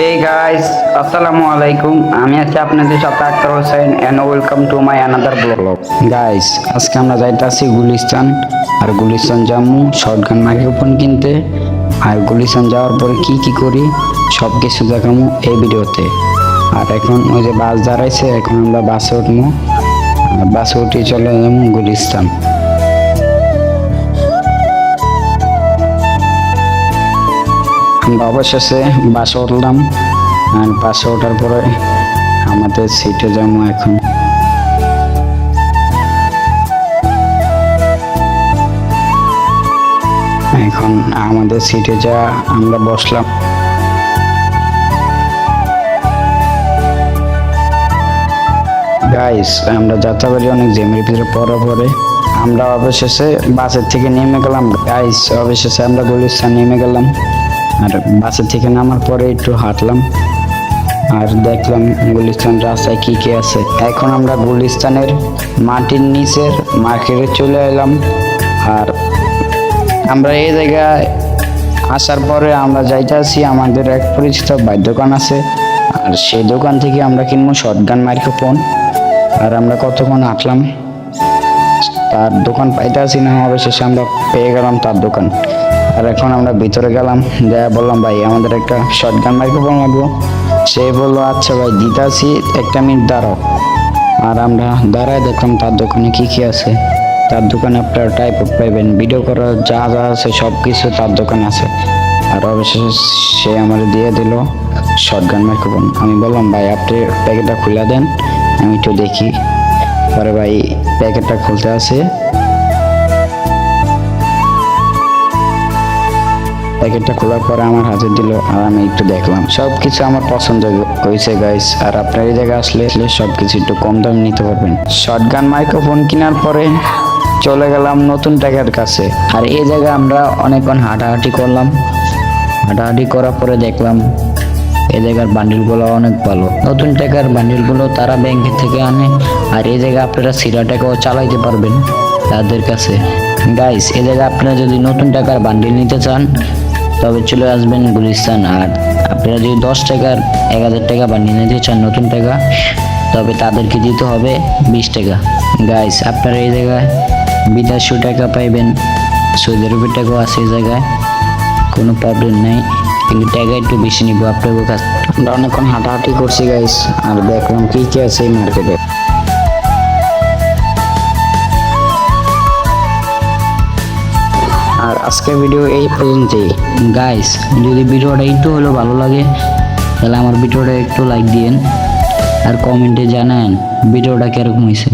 Hey guys, আসসালামু আলাইকুম। আমি আছি আপনাদের সাথে Akter Hossain and welcome to my another vlog. Guys, আজকে আমরা যাইতাছি গুলিস্তান আর গুলিস্তান যামু শর্টগান মাইক্রোফোন কিনতে। আর গুলিস্তান যাওয়ার পরে কি করি সব কিছু দেখামু এই ভিডিওতে। আর এখন ওই যে বাস দাঁড়াইছে, এখন আমরা বাসে উঠবো। আর বাসে উঠে চলে যাবো গুলিস্তান। আমরা অবশেষে বাসে উঠলাম, আর বাসে ওঠার পরে আমাদের সিটে যাবো। এখন আমাদের সিটে যা আমরা বসলাম। গাইস, আমরা যাত্রাবাড়ি অনেক জ্যামের ভিতরে পরে আমরা অবশেষে বাসের থেকে নেমে গেলাম। গাইস, অবশেষে আমরা গুলিস্তান নেমে গেলাম। আর বাসের থেকে নামার পরে একটু হাঁটলাম আর দেখলাম গুলিস্তান রাস্তায় কি আছে। এখন আমরা গুলিস্তানের মাটির নিচের মার্কেটে চলে এলাম। আর আমরা এই জায়গায় আসার পরে আমরা যাইতেছি, আমাদের এক পরিচিত ভাই দোকান আছে, আর সেই দোকান থেকে আমরা কিনবো শর্টগান মাইক্রোফোন। আর আমরা কতক্ষণ হাঁটলাম, তার দোকান পাইতেছি না, অবশেষে আমরা পেয়ে গেলাম তার দোকান। আর এখন আমরা ভিতরে গেলাম, যা বললাম ভাই আমাদের একটা শর্টগান মাইক্রোফোন লাগবো। সে বললো আচ্ছা ভাই দিতাছি, একটা মিনিট দাঁড়াও। আর আমরা দাঁড়ায় দেখলাম তার দোকানে কি আছে। তার দোকানে আপনারা ট্রাইপড পাইবেন, ভিডিও করার যা আছে সব কিছু তার দোকানে আছে। আর অবশেষে সে আমার দিয়ে দিল শর্টগান মাইক্রোফোন। আমি বললাম ভাই আপনি প্যাকেটটা খুলে দেন, আমি একটু দেখি। পরে ভাই প্যাকেটটা খুলতে আছে, প্যাকেটটা খোলার পরে আমার হাতে দিল, আর আমি একটু দেখলাম, সবকিছু আমার পছন্দ হয়েছে গাইস। আর আপনার এই জায়গায় আসলে সবকিছু একটু কম দামে নিতে পারবেন। শর্টগান মাইক্রোফোন কেনার পরে চলে গেলাম নতুন টাকার কাছে। আর এই জায়গায় আমরা অনেকক্ষণ হাঁটাহাঁটি করলাম। হাঁটাহাঁটি করার পরে দেখলাম এই জায়গার বান্ডিলগুলো অনেক ভালো। নতুন টাকার বান্ডিলগুলো তারা ব্যাংকের থেকে আনে, আর এই জায়গায় আপনারা সিরা টাকাও চালাইতে পারবেন তাদের কাছে। গাইস, এই জায়গায় আপনারা যদি নতুন টাকার বান্ডিল নিতে চান তবে চলে আসবেন গুলিস্তান। আর আপনারা যদি 10 টাকার 1000 টাকা বান্ডিল নিতে চান নতুন টাকা, তবে তাদেরকে দিতে হবে 20 টাকা। গাইস, আপনারা এই জায়গায় বিদেশি টাকা পাইবেন, সৌদি আরবের টাকাও আছে এই জায়গায়, কোনো প্রবলেম নেই, কিন্তু টাকা একটু বেশি নিব আপনাদের কাছ। আমরা অনেকক্ষণ হাঁটাহাঁটি করছি গাইস, আর দেখলাম কি আছে এই মার্কেটে। আর আজকের ভিডিও এই পর্যন্তই গাইস। যদি ভিডিওটা একটু হলেও ভালো লাগে তাহলে আমার ভিডিওটা একটু লাইক দিয়েন, আর কমেন্টে জানান ভিডিওটা কিরকম হয়েছে।